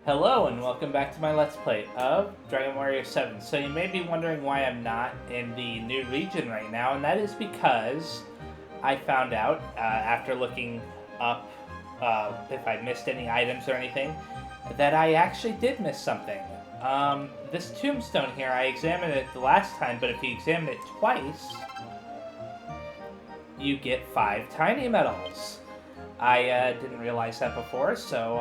Hello and welcome back to my Let's Play of Dragon Warrior 7. So you may be wondering why I'm not in the new region right now, and that is because I found out, after looking up if I missed any items or anything, that I actually did miss something. This tombstone here, I examined it the last time, but if you examine it twice, you get 5 tiny medals. I didn't realize that before, so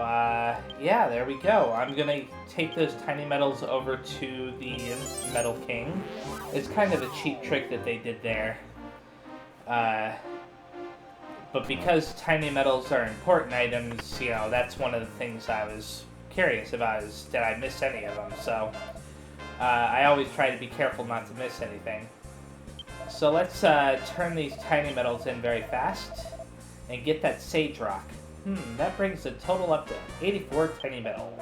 yeah, there we go. I'm gonna take those tiny medals over to the Metal King. It's kind of a cheap trick that they did there. But because tiny medals are important items, you know, that's one of the things I was curious about, is did I miss any of them? So I always try to be careful not to miss anything. So let's turn these tiny medals in very fast and get that Sage Rock. That brings the total up to 84 tiny metal.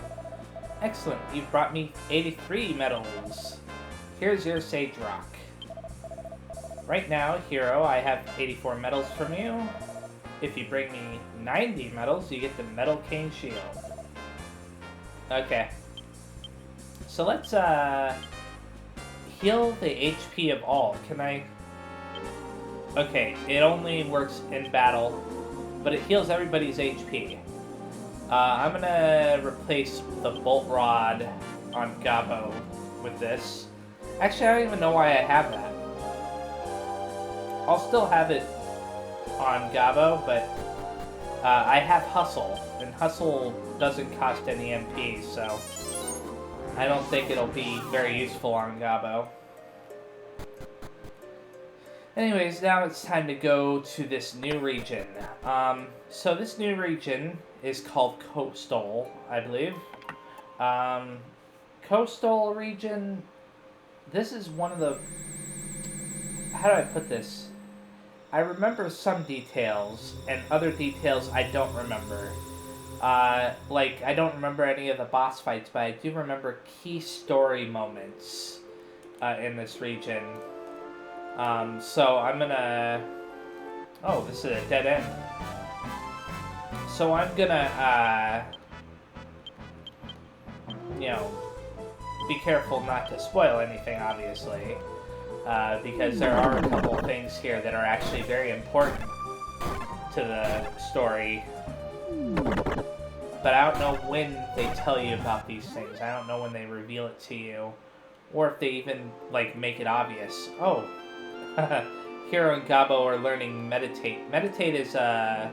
Excellent, you've brought me 83 medals. Here's your Sage Rock. Right now, hero, I have 84 medals from you. If you bring me 90 medals, you get the Metal King Shield. Okay. So let's heal the HP of all. Can I... Okay, it only works in battle, but it heals everybody's HP. I'm gonna replace the Bolt Rod on Gabo with this. Actually, I don't even know why I have that. I'll still have it on Gabo, but I have Hustle, and Hustle doesn't cost any MP, so I don't think it'll be very useful on Gabo. Anyways, now it's time to go to this new region. So this new region is called Coastal, I believe. Coastal region, this is one of the... How do I put this? I remember some details, and other details I don't remember. Like, I don't remember any of the boss fights, but I do remember key story moments in this region. So I'm gonna... Oh, this is a dead end. So I'm gonna, you know, be careful not to spoil anything, obviously. Because there are a couple things here that are actually very important to the story. But I don't know when they tell you about these things. I don't know when they reveal it to you. Or if they even, like, make it obvious. Oh. Hero and Gabo are learning Meditate. Meditate is an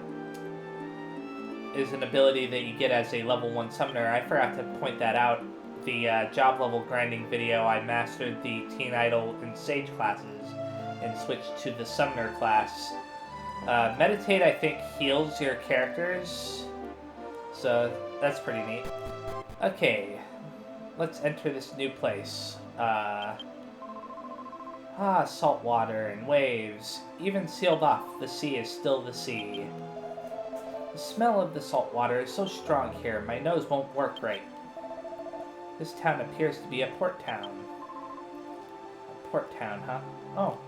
ability that you get as a level 1 summoner. I forgot to point that out. The job level grinding video, I mastered the Teen Idol and Sage classes and switched to the Summoner class. Meditate, I think, heals your characters, so that's pretty neat. Okay, let's enter this new place. Salt water and waves. Even sealed off, the sea is still the sea. The smell of the salt water is so strong here, my nose won't work right. This town appears to be a port town. A port town, huh? Oh.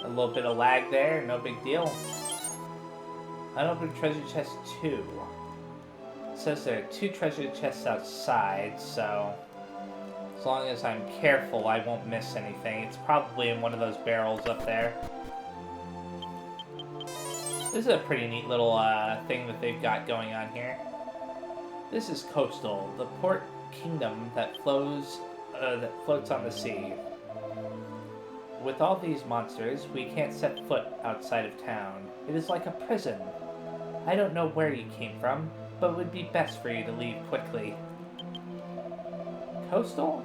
A little bit of lag there, no big deal. Unopened treasure chest 2. It says there are 2 treasure chests outside, so... As long as I'm careful, I won't miss anything. It's probably in one of those barrels up there. This is a pretty neat little thing that they've got going on here. This is Coastal, the port kingdom that floats on the sea. With all these monsters, we can't set foot outside of town. It is like a prison. I don't know where you came from, but it would be best for you to leave quickly. Coastal?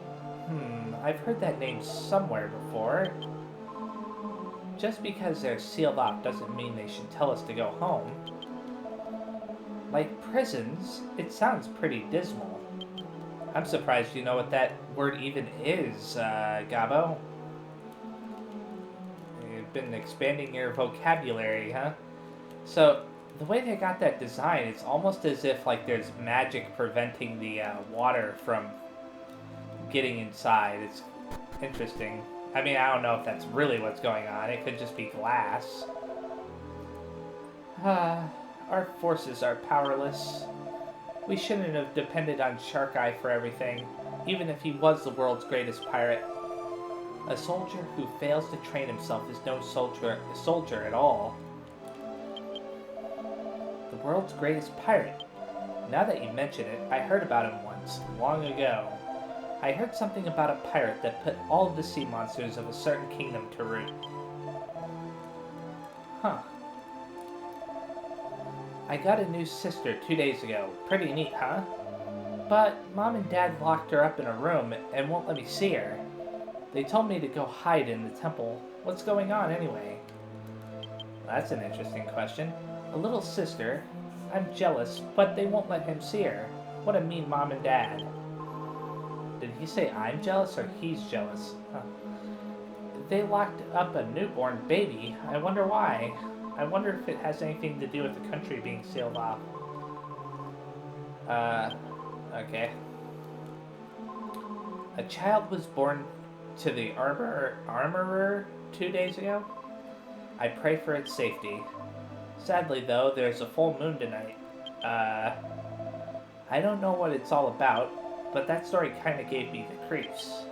I've heard that name somewhere before. Just because they're sealed off doesn't mean they should tell us to go home. Like prisons, it sounds pretty dismal. I'm surprised you know what that word even is, Gabo. You've been expanding your vocabulary, huh? So, the way they got that design, it's almost as if like there's magic preventing the water from getting inside. It's interesting. I mean, I don't know if that's really what's going on. It could just be glass. Our forces are powerless. We shouldn't have depended on Shark Eye for everything, even if he was the world's greatest pirate. A soldier who fails to train himself is no soldier at all. The world's greatest pirate. Now that you mention it, I heard about him once, long ago. I heard something about a pirate that put all of the sea monsters of a certain kingdom to rout. Huh. I got a new sister 2 days ago. Pretty neat, huh? But Mom and Dad locked her up in a room and won't let me see her. They told me to go hide in the temple. What's going on anyway? That's an interesting question. A little sister. I'm jealous, but they won't let him see her. What a mean Mom and Dad. Did he say I'm jealous or he's jealous? Huh. They locked up a newborn baby. I wonder why. I wonder if it has anything to do with the country being sealed off. Okay. A child was born to the armorer 2 days ago. I pray for its safety. Sadly, though, there's a full moon tonight. I don't know what it's all about, but that story kind of gave me the creeps.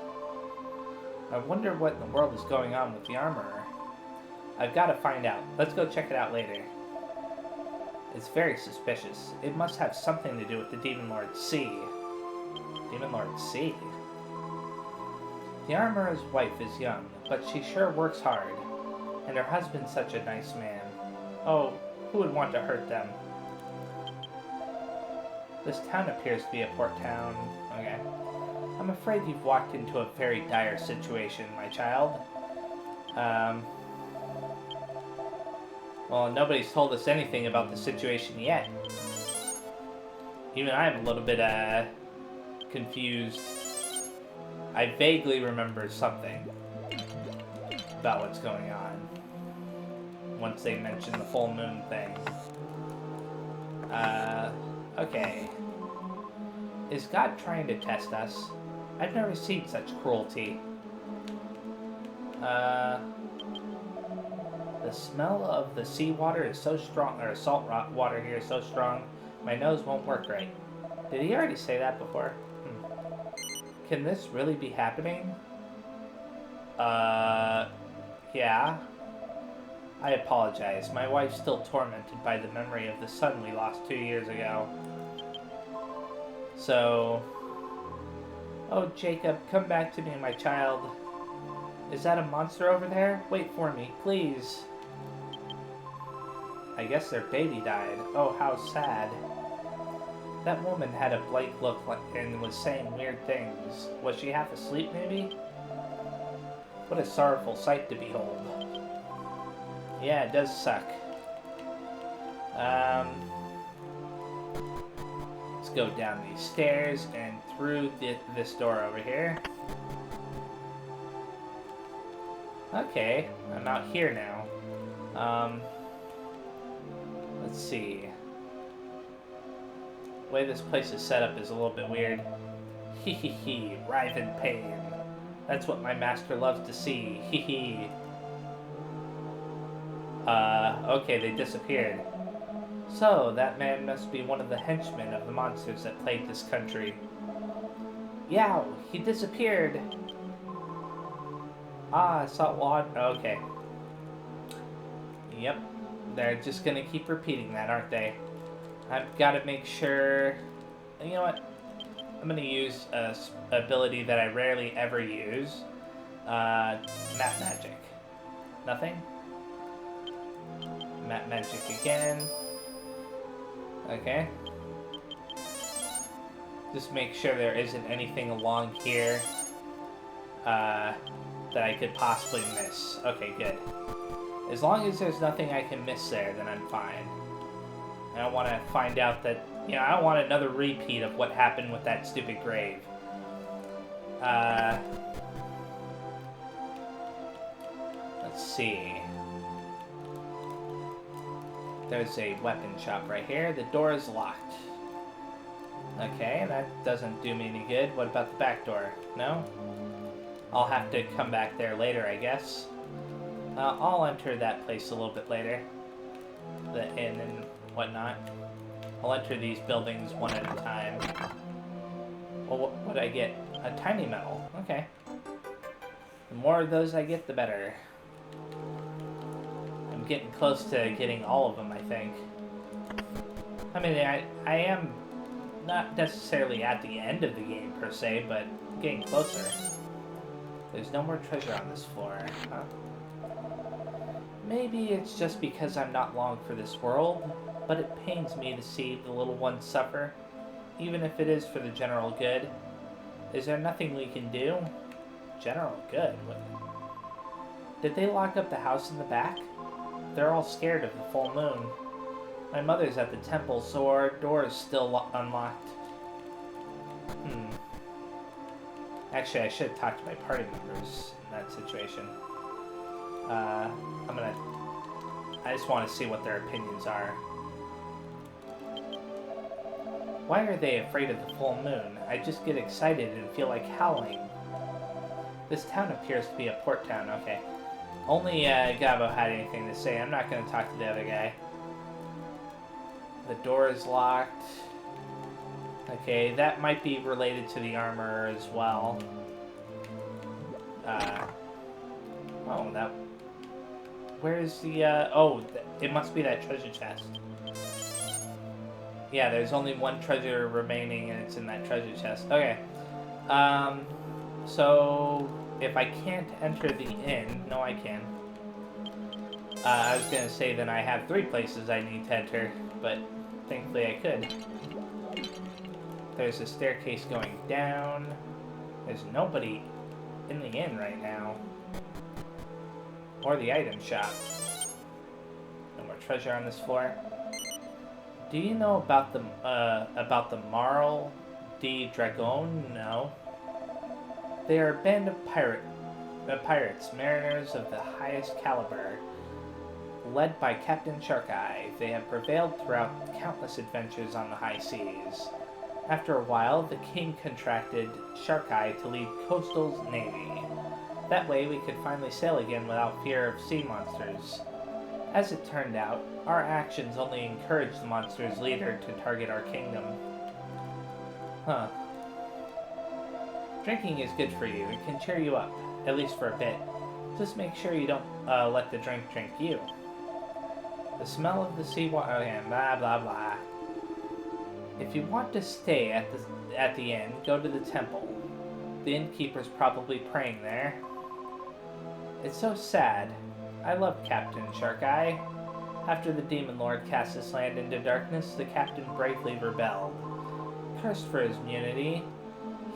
I wonder what in the world is going on with the armorer. I've got to find out. Let's go check it out later. It's very suspicious. It must have something to do with the Demon Lord Sea. Demon Lord Sea? The armorer's wife is young, but she sure works hard. And her husband's such a nice man. Oh, who would want to hurt them? This town appears to be a port town. Okay. I'm afraid you've walked into a very dire situation, my child. Well, nobody's told us anything about the situation yet. Even I'm a little bit, confused. I vaguely remember something about what's going on once they mention the full moon thing. Okay. Is God trying to test us? I've never seen such cruelty. The smell of the seawater is so strong, or salt water here is so strong, my nose won't work right. Did he already say that before? Can this really be happening? Yeah. I apologize. My wife's still tormented by the memory of the son we lost 2 years ago. So... Oh, Jacob, come back to me, my child. Is that a monster over there? Wait for me, please. I guess their baby died. Oh, how sad. That woman had a blank look and was saying weird things. Was she half asleep, maybe? What a sorrowful sight to behold. Yeah, it does suck. Let's go down these stairs and through this door over here. Okay, I'm out here now. Let's see. The way this place is set up is a little bit weird. Hee hee hee, writhe in pain. That's what my master loves to see. Hee hee. Okay, they disappeared. So, that man must be one of the henchmen of the monsters that plagued this country. Yow! He disappeared! Ah, salt water. Okay. Yep. They're just gonna keep repeating that, aren't they? I've got to make sure... You know what? I'm gonna use a ability that I rarely ever use. Map magic. Nothing? Map magic again. Okay. Just make sure there isn't anything along here that I could possibly miss. Okay, good. As long as there's nothing I can miss there, then I'm fine. I don't want to find out that... You know, I don't want another repeat of what happened with that stupid grave. Let's see. There's a weapon shop right here. The door is locked. Okay, that doesn't do me any good. What about the back door? No? I'll have to come back there later, I guess. I'll enter that place a little bit later. The inn and whatnot. I'll enter these buildings one at a time. Well, what would I get? A tiny medal. Okay. The more of those I get, the better. I'm getting close to getting all of them, I think. I mean, I am not necessarily at the end of the game, per se, but getting closer. There's no more treasure on this floor, huh? Maybe it's just because I'm not long for this world, but it pains me to see the little ones suffer, even if it is for the general good. Is there nothing we can do? General good? What? Did they lock up the house in the back? They're all scared of the full moon. My mother's at the temple, so our door is still unlocked. Actually, I should have talked to my party members in that situation. I just want to see what their opinions are. Why are they afraid of the full moon? I just get excited and feel like howling. This town appears to be a port town. Okay. Only Gabo had anything to say. I'm not going to talk to the other guy. The door is locked. Okay, that might be related to the armor as well. Oh, that... Where's the, oh, it must be that treasure chest. Yeah, there's only one treasure remaining, and it's in that treasure chest. Okay. So, if I can't enter the inn... No, I can. I was gonna say then I have 3 places I need to enter, but thankfully I could. There's a staircase going down. There's nobody in the inn right now. Or the item shop. No more treasure on this floor. Do you know about the Marl de Dragon? No. They are a band of pirates, mariners of the highest caliber, led by Captain Sharkeye. They have prevailed throughout countless adventures on the high seas. After a while, the king contracted Sharkeye to lead Coastal's navy. That way we could finally sail again without fear of sea monsters. As it turned out, our actions only encouraged the monster's leader to target our kingdom. Huh. Drinking is good for you. It can cheer you up, at least for a bit. Just make sure you don't let the drink you. The smell of the seawater... Okay, blah, blah, blah. If you want to stay at the inn, go to the temple. The innkeeper's probably praying there. It's so sad. I love Captain Sharkeye. After the Demon Lord cast this land into darkness, the captain bravely rebelled. Cursed for his immunity,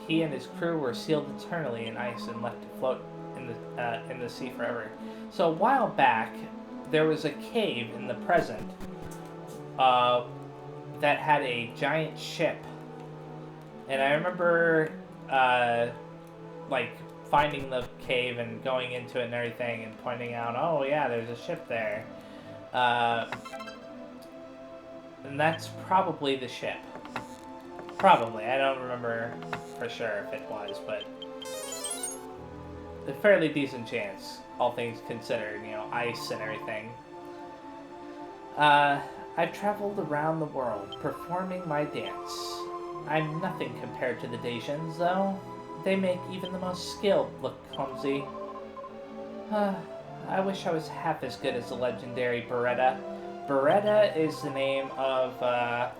he and his crew were sealed eternally in ice and left to float in the sea forever. So a while back, there was a cave in the present that had a giant ship, and I remember like finding the cave and going into it and everything and pointing out, oh yeah, there's a ship there. And that's probably the ship. Probably. I don't remember for sure if it was, but a fairly decent chance, all things considered, you know, ice and everything. I've traveled around the world performing my dance. I'm nothing compared to the Dacians, though. They make even the most skilled look clumsy. I wish I was half as good as the legendary Beretta. Beretta is the name of a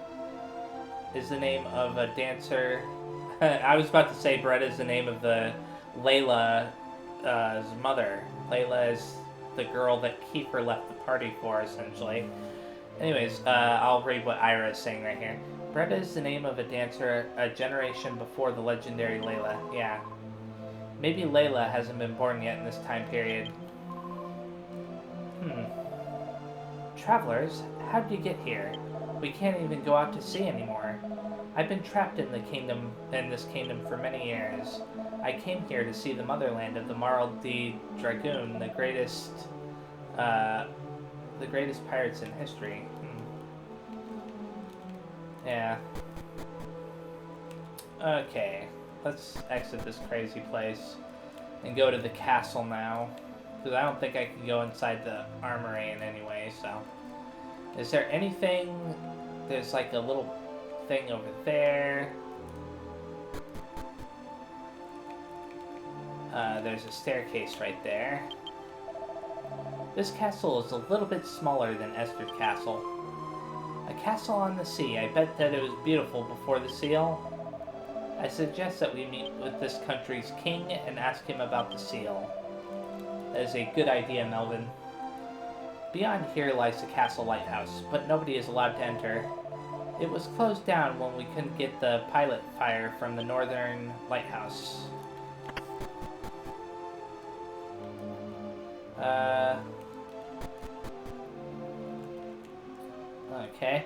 dancer. I was about to say Beretta is the name of the Layla's mother. Layla is the girl that Kiefer left the party for, essentially. Anyways, I'll read what Ira is saying right here. Beretta is the name of a dancer a generation before the legendary Layla. Yeah. Maybe Layla hasn't been born yet in this time period. Travelers, how'd you get here? We can't even go out to sea anymore. I've been trapped in this kingdom for many years. I came here to see the motherland of the Marl de Dragoon, the greatest pirates in history. Yeah. Okay, let's exit this crazy place and go to the castle now, because I don't think I can go inside the armory in any way, so. Is there anything there's like a little thing over there. There's a staircase right there. This castle is a little bit smaller than Esther's castle. A castle on the sea. I bet that it was beautiful before the seal. I suggest that we meet with this country's king and ask him about the seal. That is a good idea, Melvin. Beyond here lies the castle lighthouse, but nobody is allowed to enter. It was closed down when we couldn't get the pilot fire from the northern lighthouse. Okay.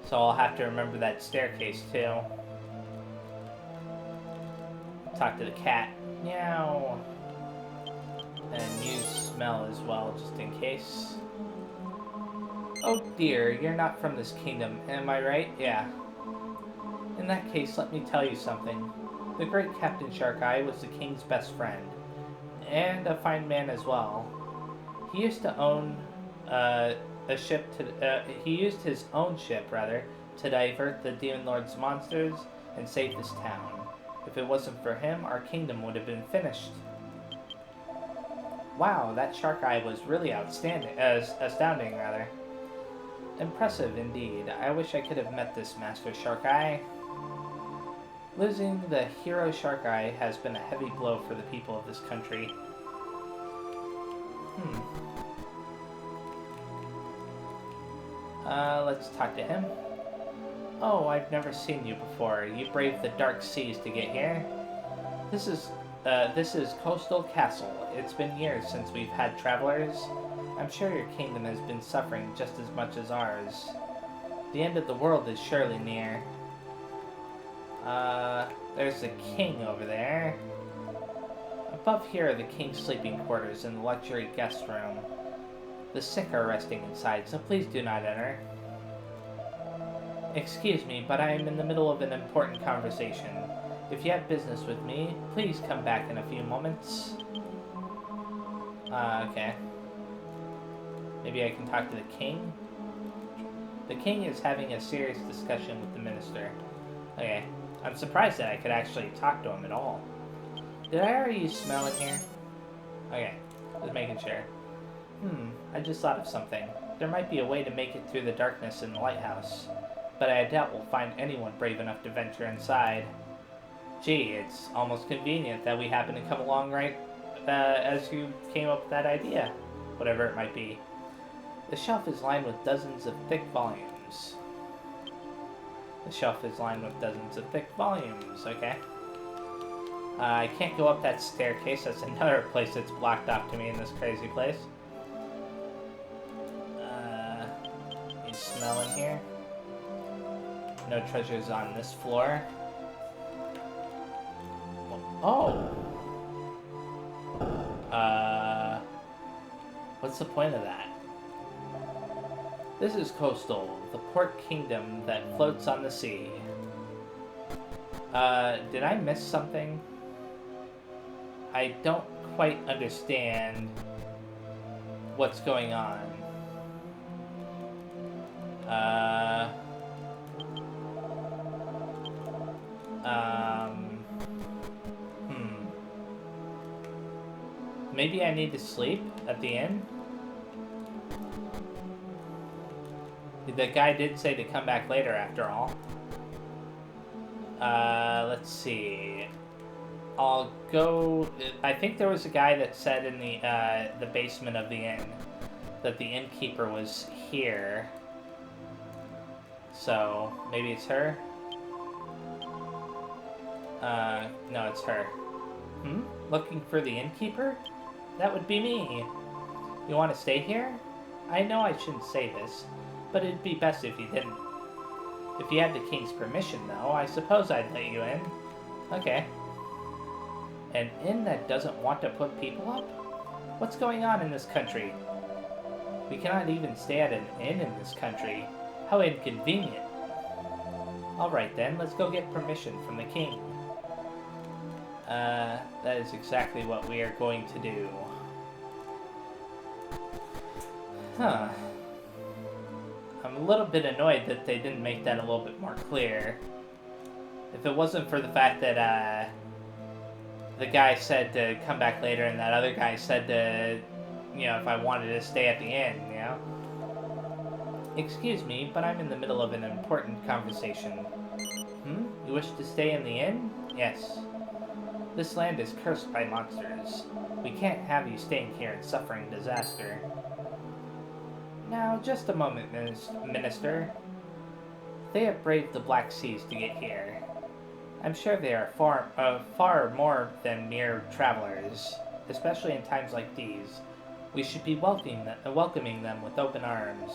So I'll have to remember that staircase too. Talk to the cat. Meow. And use smell as well, just in case. Oh dear, you're not from this kingdom, am I right? Yeah. In that case, let me tell you something. The great Captain Shark-Eye was the king's best friend. And a fine man as well. He used to own he used his own ship, rather, to divert the Demon Lord's monsters and save this town. If it wasn't for him, our kingdom would have been finished. Wow, that Shark-Eye was really astounding, rather. Impressive indeed. I wish I could have met this Master Shark-Eye. Losing the hero Shark-Eye has been a heavy blow for the people of this country. Let's talk to him. Oh, I've never seen you before. You braved the dark seas to get here. This is Coastal Castle. It's been years since we've had travelers. I'm sure your kingdom has been suffering just as much as ours. The end of the world is surely near. There's the king over there. Above here are the king's sleeping quarters and the luxury guest room. The sick are resting inside, so please do not enter. Excuse me, but I am in the middle of an important conversation. If you have business with me, please come back in a few moments. Okay. Maybe I can talk to the king? The king is having a serious discussion with the minister. Okay. I'm surprised that I could actually talk to him at all. Did I already use smell in here? Okay. Just making sure. I just thought of something. There might be a way to make it through the darkness in the lighthouse, but I doubt we'll find anyone brave enough to venture inside. Gee, it's almost convenient that we happen to come along right as you came up with that idea, whatever it might be. The shelf is lined with dozens of thick volumes. Okay. I can't go up that staircase. That's another place that's blocked off to me in this crazy place. You smell in here? No treasures on this floor. Oh! What's the point of that? This is Coastal, the port kingdom that floats on the sea. Did I miss something? I don't quite understand what's going on. Maybe I need to sleep at the inn? The guy did say to come back later after all. Let's see. I'll go... I think there was a guy that said in the basement of the inn that the innkeeper was here. So, maybe it's her? No, it's her. Looking for the innkeeper? That would be me. You want to stay here? I know I shouldn't say this, but it'd be best if you didn't. If you had the king's permission, though, I suppose I'd let you in. Okay. An inn that doesn't want to put people up? What's going on in this country? We cannot even stay at an inn in this country. How inconvenient. Alright then, let's go get permission from the king. That is exactly what we are going to do. I'm a little bit annoyed that they didn't make that a little bit more clear. If it wasn't for the fact that the guy said to come back later and that other guy said to, you know, if I wanted to stay at the inn, you know? Excuse me, but I'm in the middle of an important conversation. Hmm? You wish to stay in the inn? Yes. This land is cursed by monsters. We can't have you staying here and suffering disaster. Now, just a moment, Minister. They have braved the Black Seas to get here. I'm sure they are far more than mere travelers, especially in times like these. We should be welcoming them with open arms.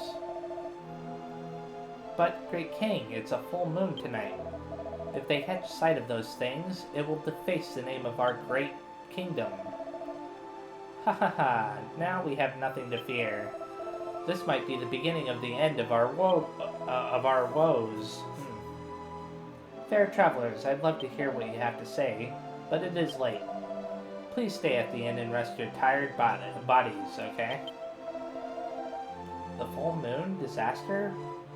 But, Great King, it's a full moon tonight. If they catch sight of those things, it will deface the name of our great kingdom. Ha ha ha, now we have nothing to fear. This might be the beginning of the end of our woes. Fair travelers, I'd love to hear what you have to say, but it is late. Please stay at the inn and rest your tired bodies, okay? The full moon? Disaster?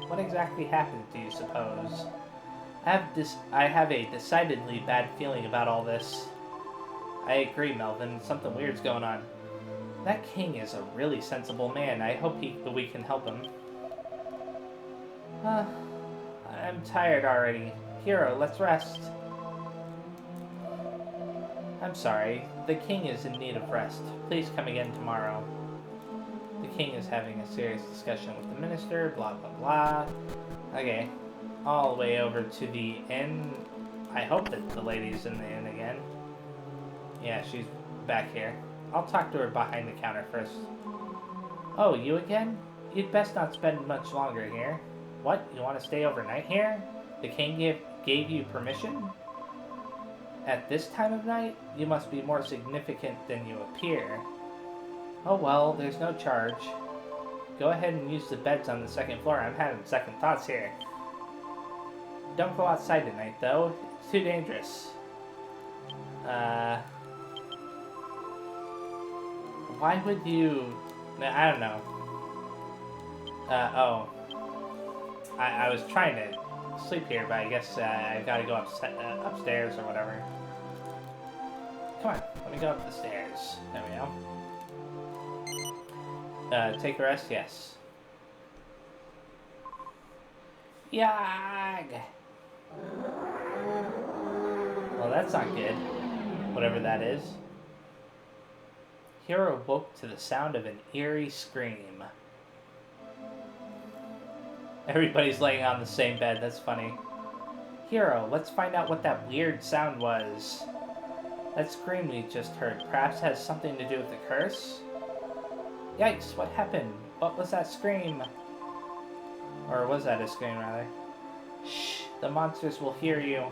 What exactly happened, do you suppose? I have a decidedly bad feeling about all this. I agree, Melvin. Something weird's going on. That king is a really sensible man. I hope we can help him. I'm tired already. Hero, let's rest. I'm sorry. The king is in need of rest. Please come again tomorrow. The king is having a serious discussion with the minister, blah blah blah. Okay. All the way over to the inn. I hope that the lady's in the inn again. Yeah, she's back here. I'll talk to her behind the counter first. Oh, you again? You'd best not spend much longer here. What? You want to stay overnight here? The king gave you permission? At this time of night? You must be more significant than you appear. Oh well, there's no charge. Go ahead and use the beds on the second floor. I'm having second thoughts here. Don't go outside tonight, though. It's too dangerous. Why would you... I don't know. I was trying to sleep here, but I guess I gotta go upstairs or whatever. Come on, let me go up the stairs. There we go. Take a rest? Yes. Yag! Well, that's not good. Whatever that is. Hero woke to the sound of an eerie scream. Everybody's laying on the same bed, that's funny. Hero, let's find out what that weird sound was. That scream we just heard perhaps has something to do with the curse? Yikes, what happened? What was that scream? Or was that a scream, rather? Shh, the monsters will hear you.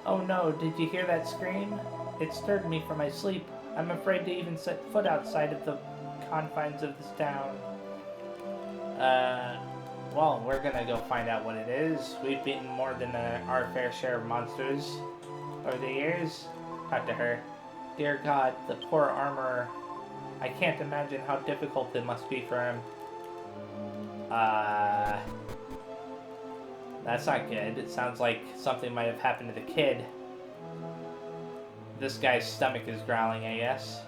Oh no, did you hear that scream? It stirred me from my sleep. I'm afraid to even set foot outside of the confines of this town. Well, we're gonna go find out what it is. We've beaten more than our fair share of monsters over the years. Talk to her. Dear God, the poor armorer. I can't imagine how difficult it must be for him. That's not good. It sounds like something might have happened to the kid. This guy's stomach is growling, I guess.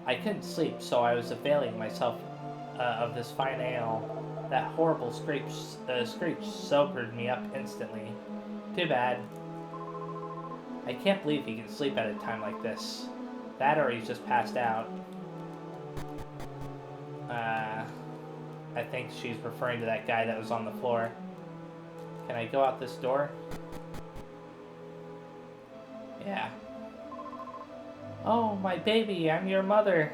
I couldn't sleep, so I was availing myself of this fine ale. That horrible screech sobered me up instantly. Too bad. I can't believe he can sleep at a time like this. That or he's just passed out. I think she's referring to that guy that was on the floor. Can I go out this door? Yeah. Oh, my baby, I'm your mother.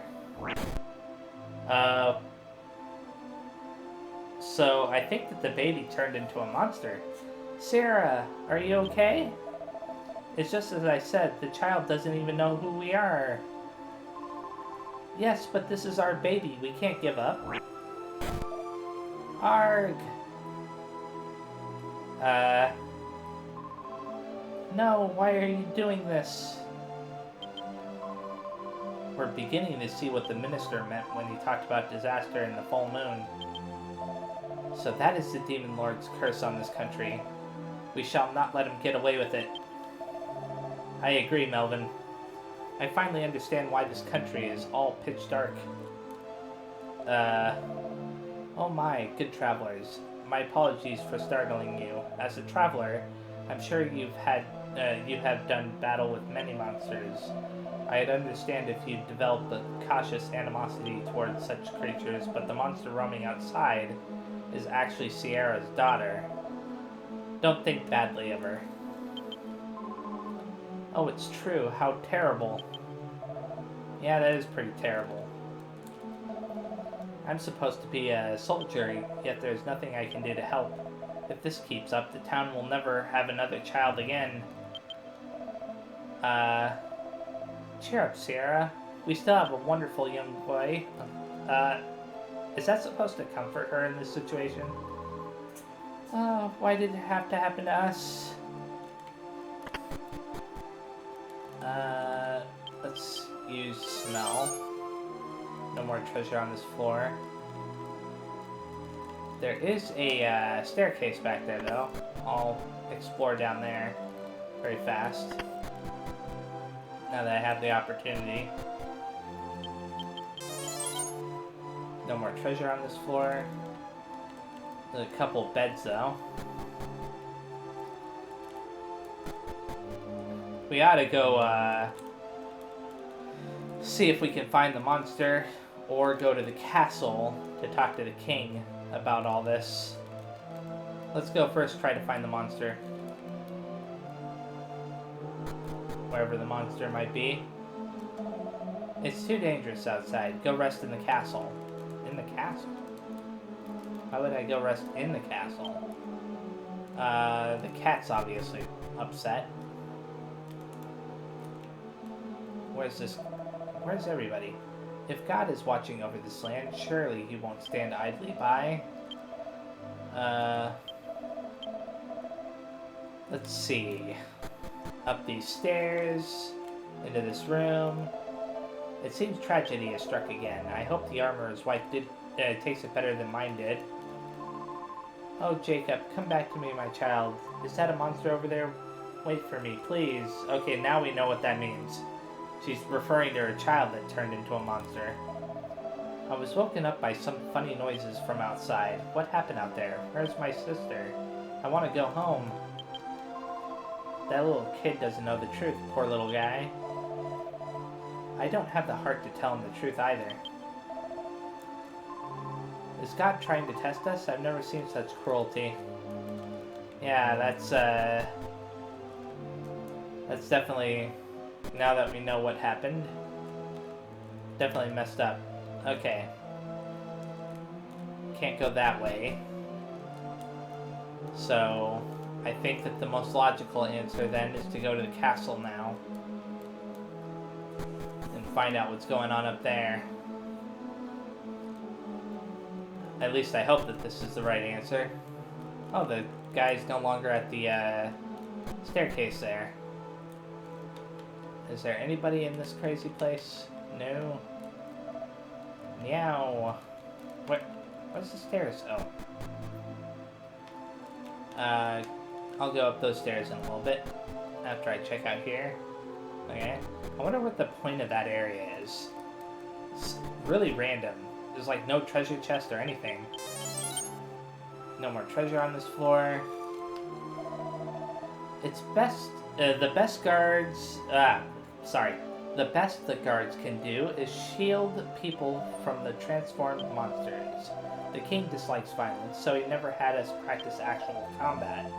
So I think that the baby turned into a monster. Sarah, are you okay? It's just as I said, the child doesn't even know who we are. Yes, but this is our baby. We can't give up. Arg! No, why are you doing this? we're beginning to see what the minister meant when he talked about disaster in the full moon. So that is the Demon Lord's curse on this country. We shall not let him get away with it. I agree, Melvin. I finally understand why this country is all pitch dark. Oh my, good travelers. My apologies for startling you. As a traveler, I'm sure you have done battle with many monsters. I'd understand if you developed a cautious animosity towards such creatures, but the monster roaming outside is actually Sierra's daughter. Don't think badly of her. Oh, it's true. How terrible. Yeah, that is pretty terrible. I'm supposed to be a soldier, yet there's nothing I can do to help. If this keeps up, the town will never have another child again. Cheer up, Sierra. We still have a wonderful young boy. Is that supposed to comfort her in this situation? Why did it have to happen to us? Let's use smell. No more treasure on this floor. There is a staircase back there, though. I'll explore down there very fast. Now that I have the opportunity. No more treasure on this floor. There's a couple beds, though. We ought to go, see if we can find the monster, or go to the castle to talk to the king about all this. Let's go first try to find the monster. Wherever the monster might be. It's too dangerous outside. Go rest in the castle. In the castle? Why would I go rest in the castle? The cat's obviously upset. Where's everybody? If God is watching over this land, surely he won't stand idly by. Let's see. Up these stairs, into this room. It seems tragedy has struck again. I hope the armorer's wife takes it better than mine did. Oh, Jacob, come back to me, my child. Is that a monster over there? Wait for me, please. Okay, now we know what that means. She's referring to her child that turned into a monster. I was woken up by some funny noises from outside. What happened out there? Where's my sister? I want to go home. That little kid doesn't know the truth, poor little guy. I don't have the heart to tell him the truth either. Is God trying to test us? I've never seen such cruelty. Yeah, that's definitely, now that we know what happened, definitely messed up. Okay. Can't go that way. So, I think that the most logical answer then is to go to the castle now. And find out what's going on up there. At least I hope that this is the right answer. Oh, the guy's no longer at the staircase there. Is there anybody in this crazy place? No. Meow. Where's the stairs? Oh. I'll go up those stairs in a little bit after I check out here. Okay. I wonder what the point of that area is. It's really random. There's like no treasure chest or anything. No more treasure on this floor. It's best, the best guards, the best the guards can do is shield people from the transformed monsters. The king dislikes violence, so he never had us practice actual combat.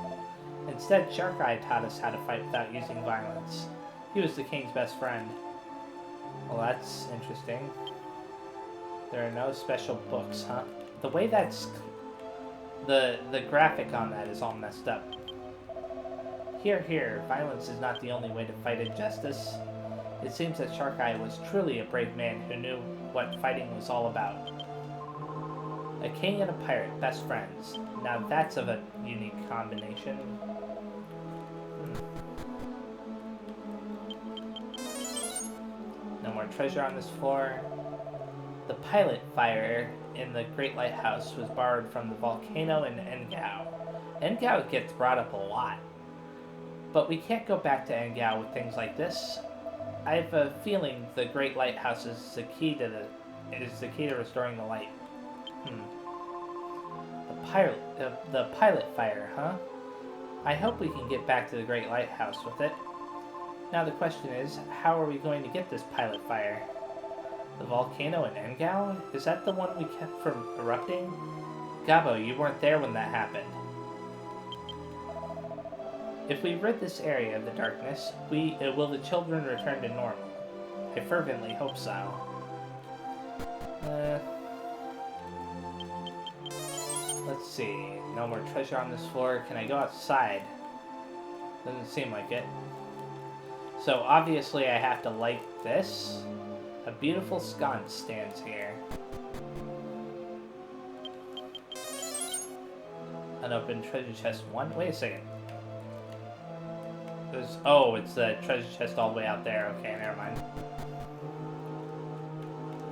Instead, Shark Eye taught us how to fight without using violence. He was the king's best friend. Well, that's interesting. There are no special books, huh? The way that's... The graphic on that is all messed up. Here, violence is not the only way to fight injustice. It seems that Shark Eye was truly a brave man who knew what fighting was all about. A king and a pirate, best friends. Now that's of a unique combination. No more treasure on this floor. The pilot fire in the Great Lighthouse was borrowed from the volcano in Engao. Engao gets brought up a lot. But we can't go back to Engao with things like this. I have a feeling the Great Lighthouse is the key to restoring the light. The pilot fire, huh? I hope we can get back to the Great Lighthouse with it. Now the question is, how are we going to get this pilot fire? The volcano in Engao? Is that the one we kept from erupting? Gabo, you weren't there when that happened. If we rid this area of the darkness, will the children return to normal? I fervently hope so. Let's see. No more treasure on this floor. Can I go outside? Doesn't seem like it. So obviously I have to light this. A beautiful sconce stands here. Unopened treasure chest 1. Wait a second. Oh, it's the treasure chest all the way out there. Okay, never mind.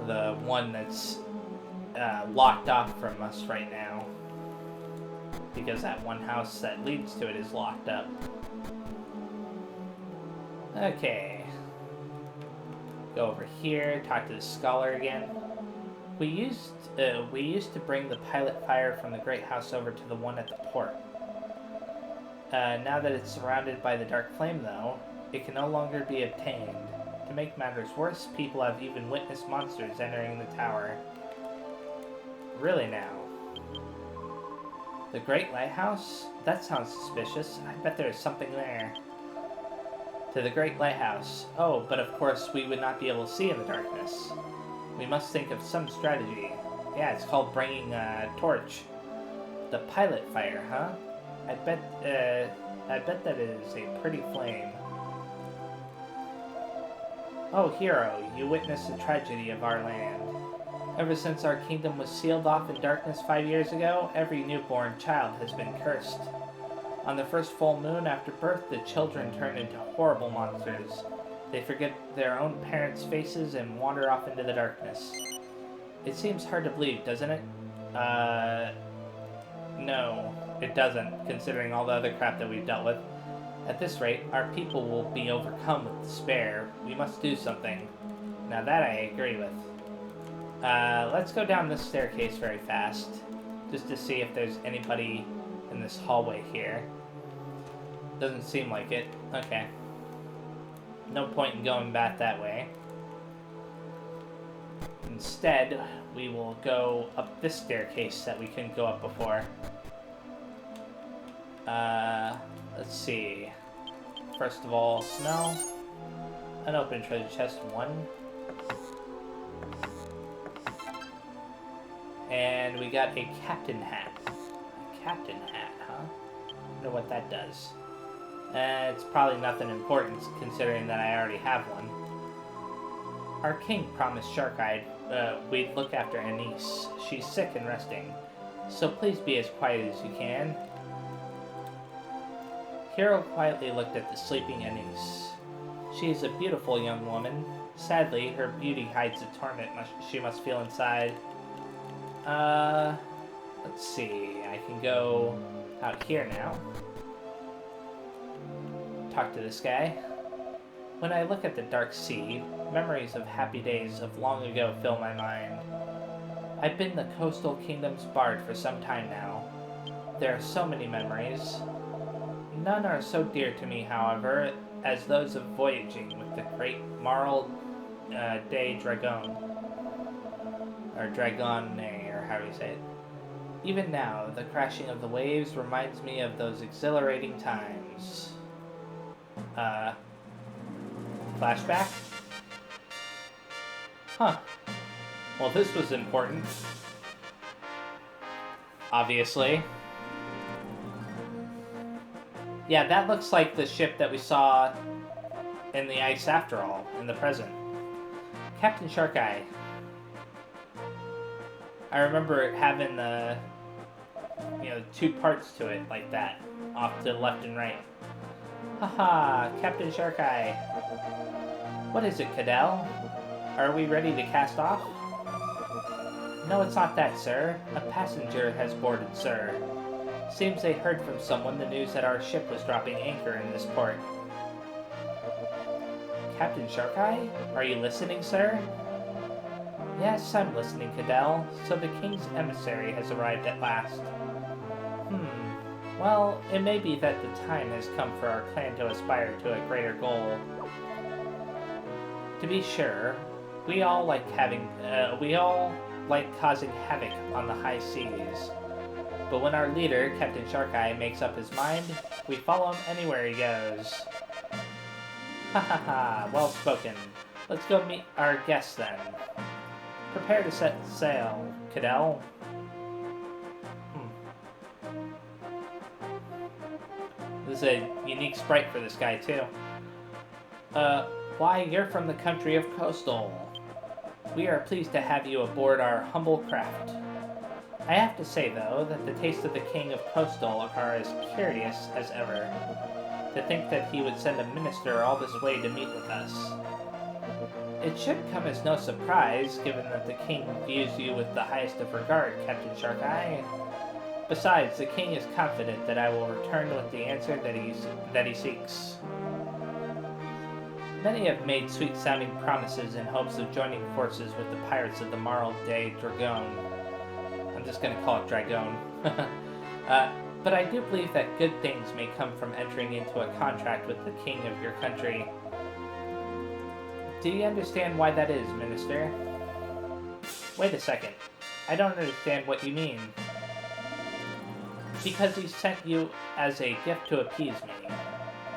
The one that's locked off from us right now. Because that one house that leads to it is locked up. Okay. Go over here, talk to the scholar again. We used to bring the pilot fire from the Great House over to the one at the port. Now that it's surrounded by the dark flame, though, it can no longer be obtained. To make matters worse, people have even witnessed monsters entering the tower. Really now? The Great Lighthouse? That sounds suspicious. I bet there's something there. To the Great Lighthouse. Oh, but of course we would not be able to see in the darkness. We must think of some strategy. Yeah, it's called bringing a torch. The pilot fire, huh? I bet that is a pretty flame. Oh, hero, you witnessed the tragedy of our land. Ever since our kingdom was sealed off in darkness 5 years ago, every newborn child has been cursed. On the first full moon after birth, the children turn into horrible monsters. They forget their own parents' faces and wander off into the darkness. It seems hard to believe, doesn't it? No, it doesn't, considering all the other crap that we've dealt with. At this rate, our people will be overcome with despair. We must do something. Now that I agree with. Let's go down this staircase very fast, just to see if there's anybody in this hallway here. Doesn't seem like it. Okay. No point in going back that way. Instead, we will go up this staircase that we couldn't go up before. Let's see. First of all, smell. Unopened treasure chest 1. And we got a captain hat. A captain hat, huh? I wonder what that does. It's probably nothing important, considering that I already have one. Our king promised Shark-Eyed we'd look after Anise. She's sick and resting, so please be as quiet as you can. Hero quietly looked at the sleeping Anise. She is a beautiful young woman. Sadly, her beauty hides the torment she must feel inside. Let's see. I can go out here now. Talk to this guy. When I look at the dark sea, memories of happy days of long ago fill my mind. I've been the coastal kingdom's bard for some time now. There are so many memories. None are so dear to me, however, as those of voyaging with the great Marl de Dragon. Or Dragone, or how do you say it? Even now, the crashing of the waves reminds me of those exhilarating times. Flashback? Huh. Well, this was important. Obviously. Yeah, that looks like the ship that we saw in the ice after all, in the present. Captain Shark-Eye. I remember having the, two parts to it like that, off to the left and right. Haha, Captain Shark-Eye. What is it, Cadell? are we ready to cast off? No, it's not that, sir. A passenger has boarded, sir. Seems they heard from someone the news that our ship was dropping anchor in this port. Captain Sharkeye? Are you listening, sir? Yes, I'm listening, Cadell. So the king's emissary has arrived at last. Well, it may be that the time has come for our clan to aspire to a greater goal. To be sure, we all like causing havoc on the high seas. But when our leader, Captain Sharkeye, makes up his mind, we follow him anywhere he goes. Ha ha ha, well spoken. Let's go meet our guests then. Prepare to set sail, Cadell. This is a unique sprite for this guy, too. Why, you're from the country of Coastal. We are pleased to have you aboard our humble craft. I have to say, though, that the taste of the King of Coastal are as curious as ever. To think that he would send a minister all this way to meet with us. It should come as no surprise, given that the King views you with the highest of regard, Captain Sharkeye. Besides, the King is confident that I will return with the answer that he seeks. Many have made sweet-sounding promises in hopes of joining forces with the pirates of the Marl de Dragon. I'm just going to call it Dragon. But I do believe that good things may come from entering into a contract with the king of your country. Do you understand why that is, Minister? Wait a second. I don't understand what you mean. Because he sent you as a gift to appease me.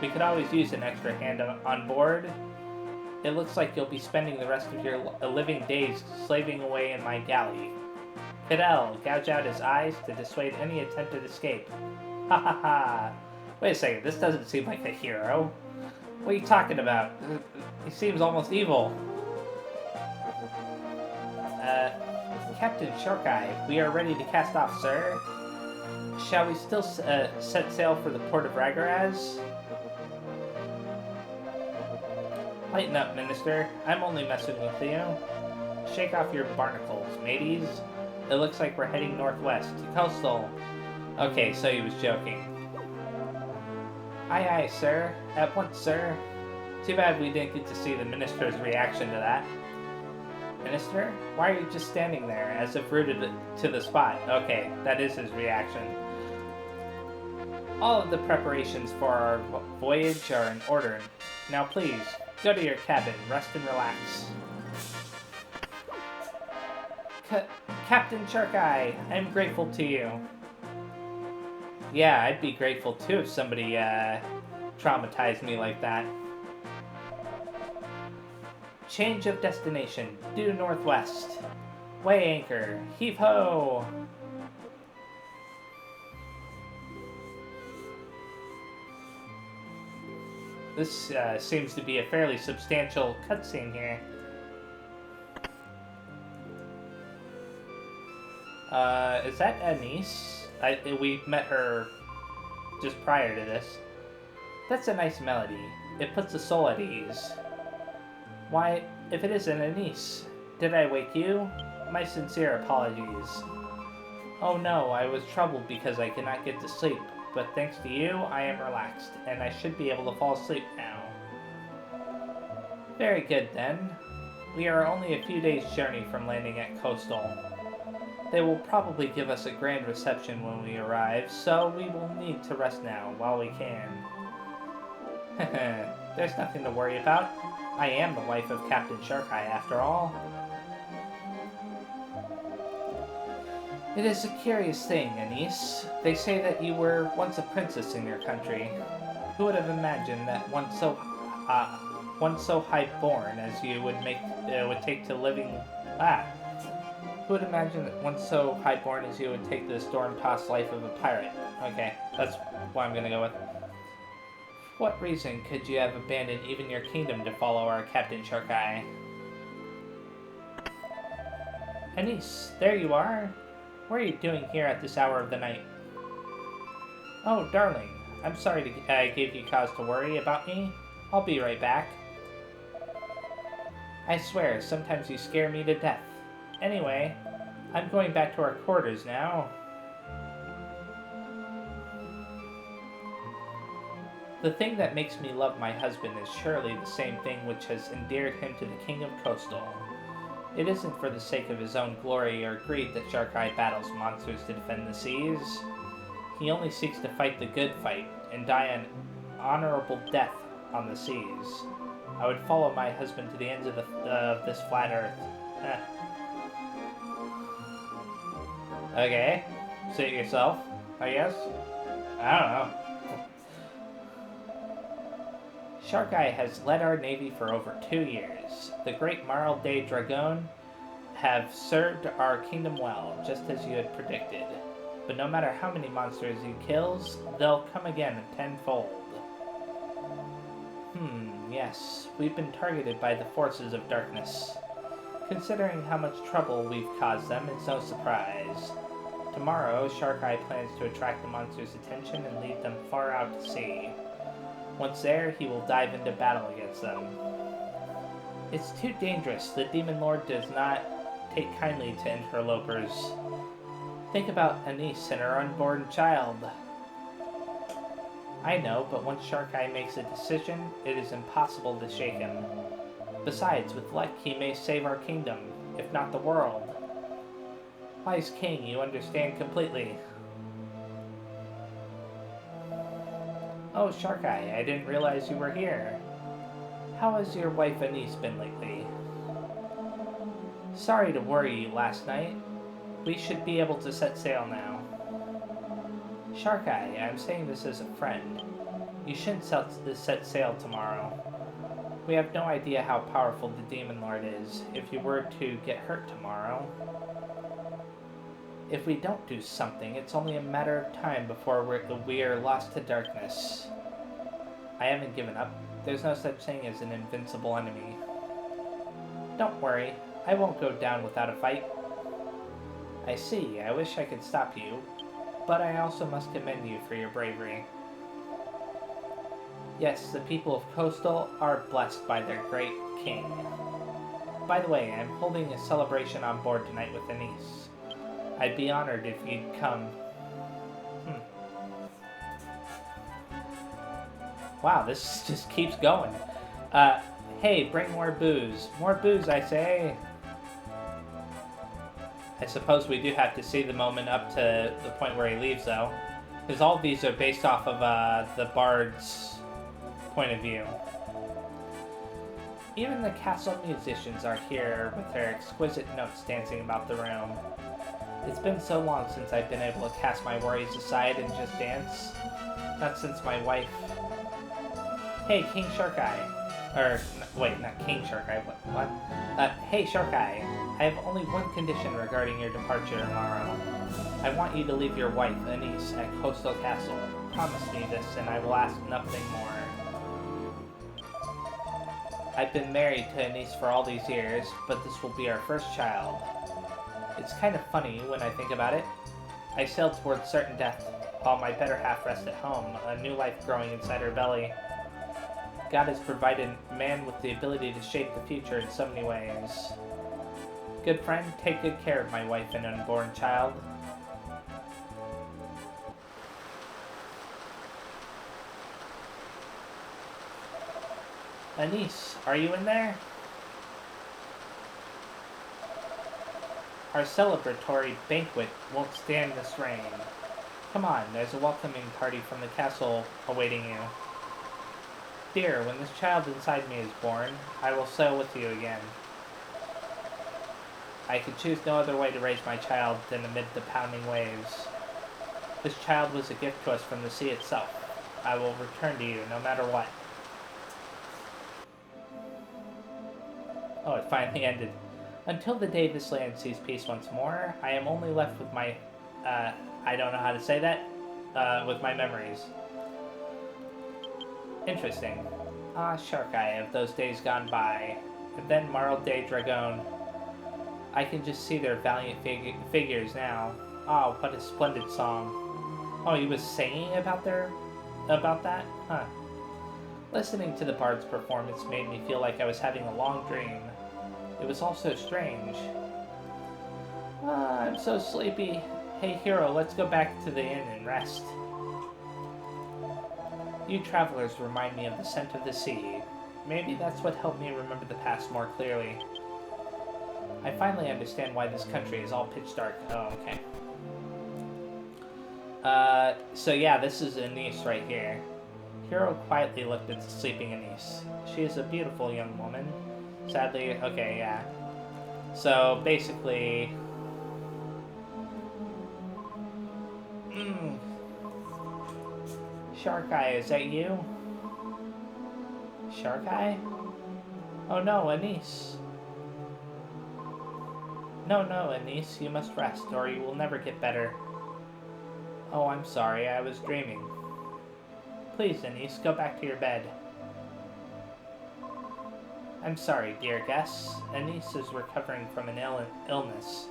We could always use an extra hand on board. It looks like you'll be spending the rest of your living days slaving away in my galley. Cadell, gouge out his eyes to dissuade any attempted escape. Ha ha ha! Wait a second, this doesn't seem like a hero. What are you talking about? He seems almost evil. Captain Sharkeye, we are ready to cast off, sir. Shall we still set sail for the port of Ragaraz? Lighten up, Minister. I'm only messing with you. Shake off your barnacles, mateys. It looks like we're heading northwest to Coastal. Okay, so he was joking. Aye aye, sir. At once, sir. Too bad we didn't get to see the Minister's reaction to that. Minister? Why are you just standing there, as if rooted to the spot? Okay, that is his reaction. All of the preparations for our voyage are in order. Now please, go to your cabin, rest and relax. Captain Sharkeye, I'm grateful to you. Yeah, I'd be grateful too if somebody traumatized me like that. Change of destination, due northwest. Weigh anchor, heave ho! This seems to be a fairly substantial cutscene here. Is that Anise? We met her just prior to this. That's a nice melody. It puts the soul at ease. Why, if it isn't Anise, did I wake you? My sincere apologies. Oh no, I was troubled because I could not get to sleep, but thanks to you, I am relaxed, and I should be able to fall asleep now. Very good then. We are only a few days' journey from landing at Coastal. They will probably give us a grand reception when we arrive, so we will need to rest now while we can. There's nothing to worry about. I am the wife of Captain Sharkeye, after all. It is a curious thing, Anise. They say that you were once a princess in your country. Who would have imagined that one so high-born as you would take to living? Who would imagine that one so high-born as you would take the storm-tossed life of a pirate? Okay, that's what I'm gonna go with. What reason could you have abandoned even your kingdom to follow our Captain Sharkeye? Anise, there you are. What are you doing here at this hour of the night? Oh, darling, I'm sorry I gave you cause to worry about me. I'll be right back. I swear, sometimes you scare me to death. Anyway, I'm going back to our quarters now. The thing that makes me love my husband is surely the same thing which has endeared him to the King of Coastal. It isn't for the sake of his own glory or greed that Shark-Eye battles monsters to defend the seas. He only seeks to fight the good fight and die an honorable death on the seas. I would follow my husband to the ends of this flat earth. Okay, say it yourself, I guess. I don't know. Shark-Eye has led our navy for over 2 years. The great Marl de Dragon have served our kingdom well, just as you had predicted. But no matter how many monsters he kills, they'll come again tenfold. Yes, we've been targeted by the forces of darkness. Considering how much trouble we've caused them, it's no surprise. Tomorrow, Shark-Eye plans to attract the monsters' attention and lead them far out to sea. Once there, he will dive into battle against them. It's too dangerous. The Demon Lord does not take kindly to interlopers. Think about Anise and her unborn child. I know, but once Shark-Eye makes a decision, it is impossible to shake him. Besides, with luck, he may save our kingdom, if not the world. Wise King, you understand completely. Oh, Shark-Eye, I didn't realize you were here. How has your wife Anise been lately? Sorry to worry you last night. We should be able to set sail now. Shark-Eye, I'm saying this as a friend. You shouldn't set sail tomorrow. We have no idea how powerful the Demon Lord is if you were to get hurt tomorrow. If we don't do something, it's only a matter of time before we are lost to darkness. I haven't given up. There's no such thing as an invincible enemy. Don't worry, I won't go down without a fight. I see, I wish I could stop you, but I also must commend you for your bravery. Yes, the people of Coastal are blessed by their great king. By the way, I'm holding a celebration on board tonight with Anise. I'd be honored if you'd come. Wow, this just keeps going. Hey, bring more booze. More booze, I say. I suppose we do have to see the moment up to the point where he leaves, though. Because all of these are based off of the bard's point of view. Even the castle musicians are here with their exquisite notes dancing about the room. It's been so long since I've been able to cast my worries aside and just dance. Not since my wife... Hey, King Shark-Eye. Wait, not King Shark-Eye, what? Hey, Shark-Eye. I have only one condition regarding your departure tomorrow. I want you to leave your wife, Anise, at Coastal Castle. Promise me this, and I will ask nothing more. I've been married to Anise for all these years, but this will be our first child. It's kind of funny when I think about it. I sailed towards certain death, while my better half rests at home, a new life growing inside her belly. God has provided man with the ability to shape the future in so many ways. Good friend, take good care of my wife and unborn child. Anise, are you in there? Our celebratory banquet won't stand this rain. Come on, there's a welcoming party from the castle awaiting you. Dear, when this child inside me is born, I will sail with you again. I could choose no other way to raise my child than amid the pounding waves. This child was a gift to us from the sea itself. I will return to you no matter what. Oh, it finally ended. Until the day this land sees peace once more, I am only left with my, I don't know how to say that, with my memories. Interesting. Ah, Shark-Eye of those days gone by. And then Marl de Dragon. I can just see their valiant figures now. Oh, what a splendid song. Oh, he was singing about that? Huh. Listening to the bard's performance made me feel like I was having a long dream. It was all so strange. I'm so sleepy. Hey, Hero, let's go back to the inn and rest. You travelers remind me of the scent of the sea. Maybe that's what helped me remember the past more clearly. I finally understand why this country is all pitch dark. Oh, okay. So yeah, this is Anise right here. Hero quietly looked at the sleeping Anise. She is a beautiful young woman. Sadly, okay, yeah. So, basically... Shark Eye, is that you? Shark Eye? Oh no, Anise. No, Anise, you must rest, or you will never get better. Oh, I'm sorry, I was dreaming. Please, Anise, go back to your bed. I'm sorry, dear guests. Anise is recovering from an illness.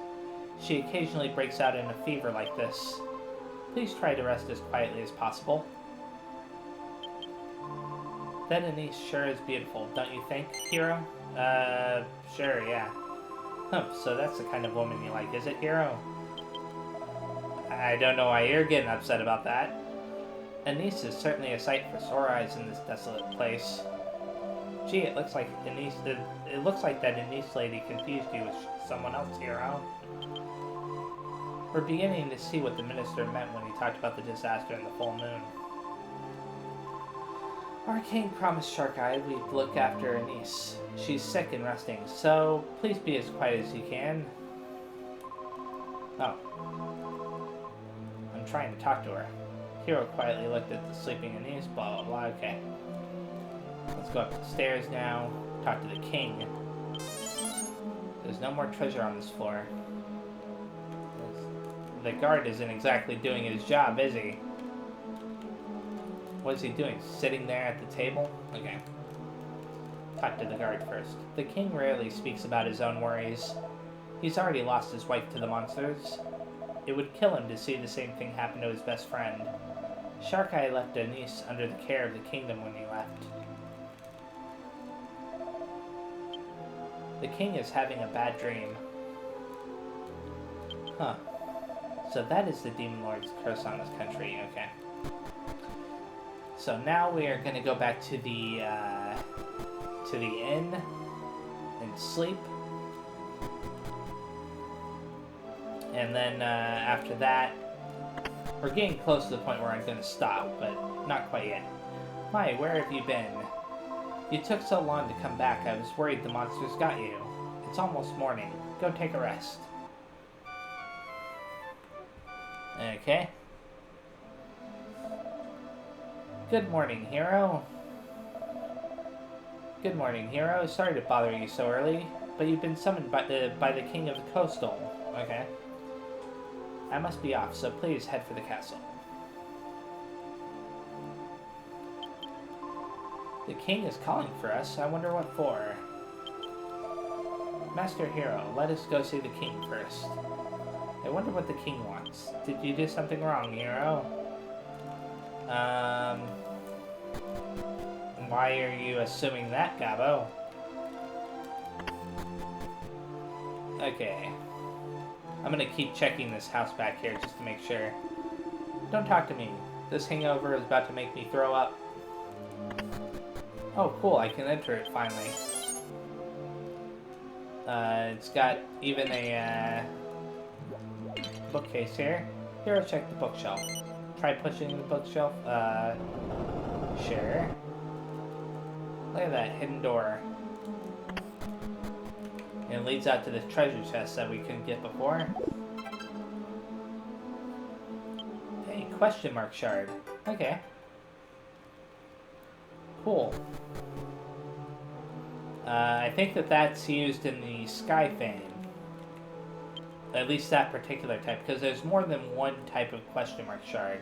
She occasionally breaks out in a fever like this. Please try to rest as quietly as possible. That Anise sure is beautiful, don't you think, Hero? Sure, yeah. So that's the kind of woman you like, is it, Hero? I don't know why you're getting upset about that. Anise is certainly a sight for sore eyes in this desolate place. Gee, it looks like that Anise lady confused you with someone else, Hero. We're beginning to see what the minister meant when he talked about the disaster in the full moon. Our king promised Shark Eye we'd look after Anise. She's sick and resting, so please be as quiet as you can. Oh. I'm trying to talk to her. Hero quietly looked at the sleeping Anise, blah blah blah, okay. Let's go up the stairs now, talk to the king. There's no more treasure on this floor. The guard isn't exactly doing his job, is he? What is he doing? Sitting there at the table? Okay. Talk to the guard first. The king rarely speaks about his own worries. He's already lost his wife to the monsters. It would kill him to see the same thing happen to his best friend. Shark Eye left Anise under the care of the kingdom when he left. The king is having a bad dream. Huh. So that is the Demon Lord's curse on this country, okay. So now we are going to go back to the inn and sleep. And then after that, we're getting close to the point where I'm going to stop, but not quite yet. My, where have you been? You took so long to come back, I was worried the monsters got you. It's almost morning. Go take a rest. Okay. Good morning, Hero. Good morning, Hero. Sorry to bother you so early, but you've been summoned by the King of the Coastal. Okay. I must be off, so please head for the castle. The king is calling for us. I wonder what for. Master Hero, let us go see the king first. I wonder what the king wants. Did you do something wrong, Hero? Why are you assuming that, Gabo? Okay. I'm gonna keep checking this house back here just to make sure. Don't talk to me. This hangover is about to make me throw up. Oh, cool. I can enter it finally. It's got even a bookcase here. Here, check the bookshelf. Try pushing the bookshelf. Sure. Look at that hidden door. And it leads out to the treasure chest that we couldn't get before. Hey, question mark shard. Okay. Cool. I think that's used in the Sky Fane. At least that particular type, because there's more than one type of question mark shard.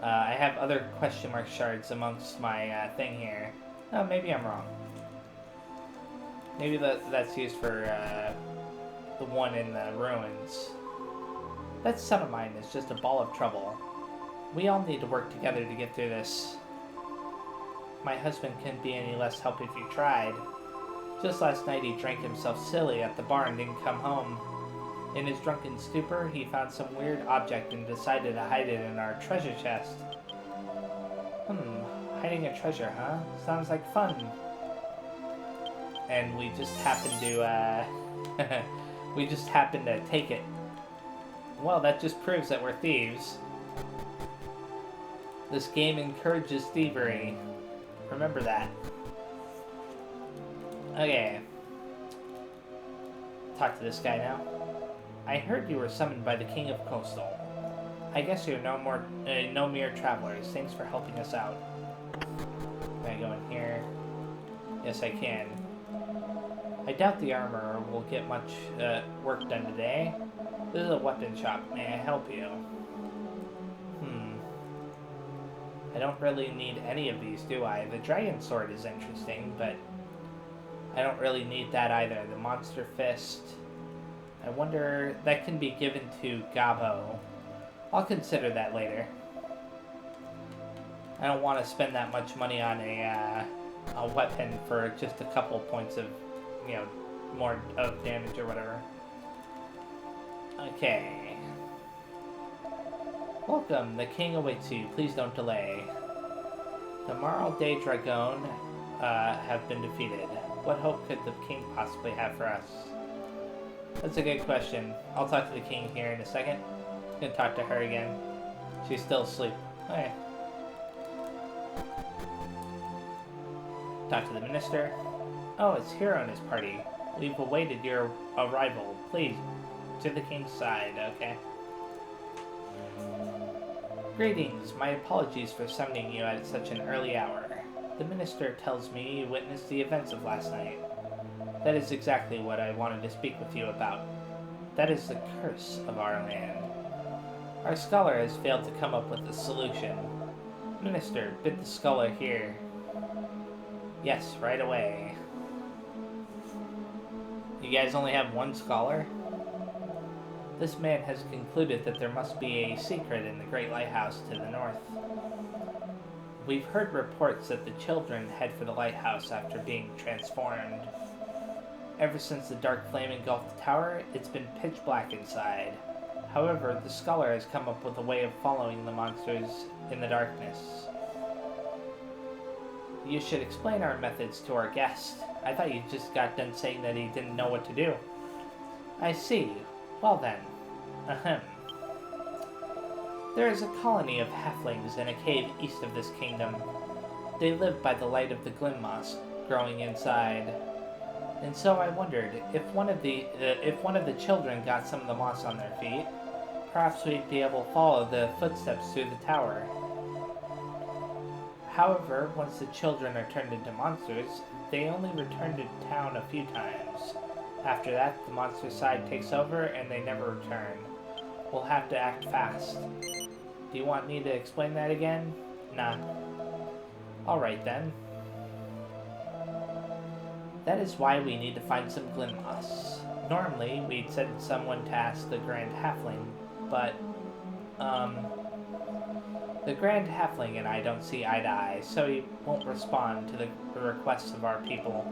I have other question mark shards amongst my thing here. Oh, maybe I'm wrong. Maybe that's used for the one in the ruins. That son of mine is just a ball of trouble. We all need to work together to get through this. My husband couldn't be any less help if you tried. Just last night he drank himself silly at the bar and didn't come home. In his drunken stupor, he found some weird object and decided to hide it in our treasure chest. Hiding a treasure, huh? Sounds like fun. And we just happened to, we just happened to take it. Well, that just proves that we're thieves. This game encourages thievery. Remember that. Okay. Talk to this guy now. I heard you were summoned by the King of Coastal. I guess you're no mere travelers. Thanks for helping us out. Can I go in here? Yes, I can. I doubt the armorer will get much work done today. This is a weapon shop. May I help you? I don't really need any of these, do I? The dragon sword is interesting, but I don't really need that either. The monster fist. I wonder, that can be given to Gabo. I'll consider that later. I don't want to spend that much money on a weapon for just a couple points of, more of damage or whatever. Okay. Welcome, the king awaits you. Please don't delay. The Marl de Dragon have been defeated. What hope could the king possibly have for us? That's a good question. I'll talk to the king here in a second. I'm gonna talk to her again. She's still asleep. Okay. Talk to the minister. Oh, it's Hero and his party. We've awaited your arrival. Please, to the king's side, okay? Greetings. My apologies for summoning you at such an early hour. The minister tells me you witnessed the events of last night. That is exactly what I wanted to speak with you about. That is the curse of our land. Our scholar has failed to come up with a solution. Minister, bid the scholar here. Yes, right away. You guys only have one scholar? This man has concluded that there must be a secret in the Great Lighthouse to the north. We've heard reports that the children head for the lighthouse after being transformed. Ever since the dark flame engulfed the tower, it's been pitch black inside. However, the scholar has come up with a way of following the monsters in the darkness. You should explain our methods to our guest. I thought you just got done saying that he didn't know what to do. I see. Well then. Ahem. There is a colony of halflings in a cave east of this kingdom. They live by the light of the glen moss growing inside. And so I wondered, if one of the children got some of the moss on their feet, perhaps we'd be able to follow the footsteps through the tower. However, once the children are turned into monsters, they only return to town a few times. After that, the monster side takes over and they never return. We'll have to act fast. Do you want me to explain that again? Nah. Alright then. That is why we need to find some glen moss. Normally, we'd send someone to ask the Grand Halfling, but, the Grand Halfling and I don't see eye to eye, so he won't respond to the requests of our people.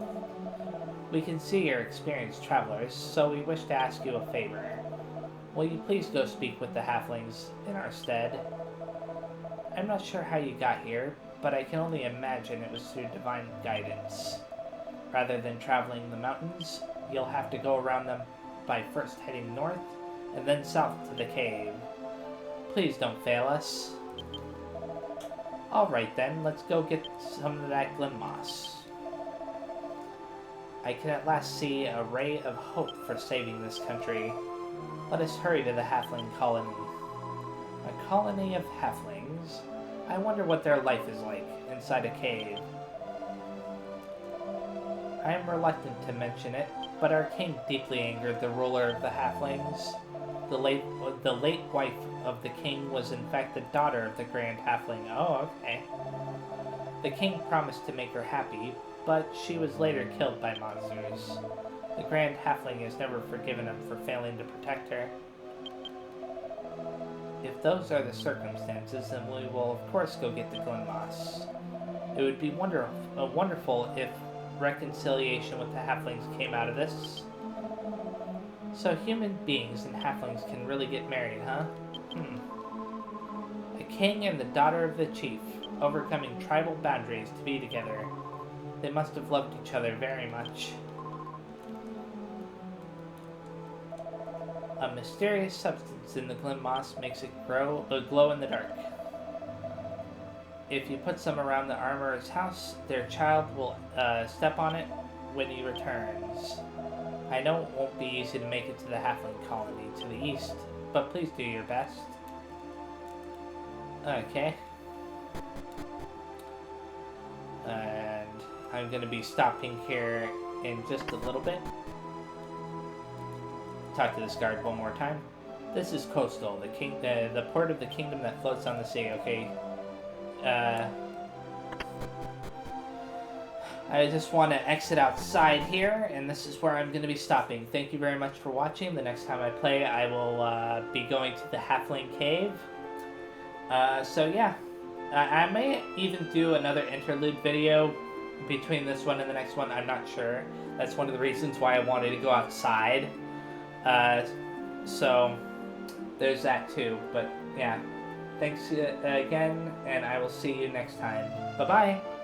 We can see you're experienced travelers, so we wish to ask you a favor. Will you please go speak with the halflings in our stead? I'm not sure how you got here, but I can only imagine it was through divine guidance. Rather than traveling the mountains, you'll have to go around them by first heading north and then south to the cave. Please don't fail us. Alright then, let's go get some of that glen moss. I can at last see a ray of hope for saving this country. Let us hurry to the halfling colony. A colony of halflings? I wonder what their life is like inside a cave. I am reluctant to mention it, but our king deeply angered the ruler of the halflings. The late wife of the king was in fact the daughter of the Grand Halfling. Oh, okay. The king promised to make her happy, but she was later killed by monsters. The Grand Halfling has never forgiven him for failing to protect her. If those are the circumstances, then we will of course go get the glen moss. It would be wonderful if reconciliation with the halflings came out of this. So human beings and halflings can really get married, huh? A king and the daughter of the chief, overcoming tribal boundaries to be together. They must have loved each other very much. A mysterious substance in the glim moss makes it glow in the dark. If you put some around the armorer's house, their child will step on it when he returns. I know it won't be easy to make it to the halfling colony to the east, but please do your best. Okay. And I'm going to be stopping here in just a little bit. Talk to this guard one more time. This is Coastal, the port of the kingdom that floats on the sea, okay? I just want to exit outside here, and this is where I'm going to be stopping. Thank you very much for watching. The next time I play, I will be going to the Halfling Cave. So yeah, I may even do another interlude video between this one and the next one. I'm not sure. That's one of the reasons why I wanted to go outside. So there's that too. But yeah, thanks again, and I will see you next time. Bye-bye.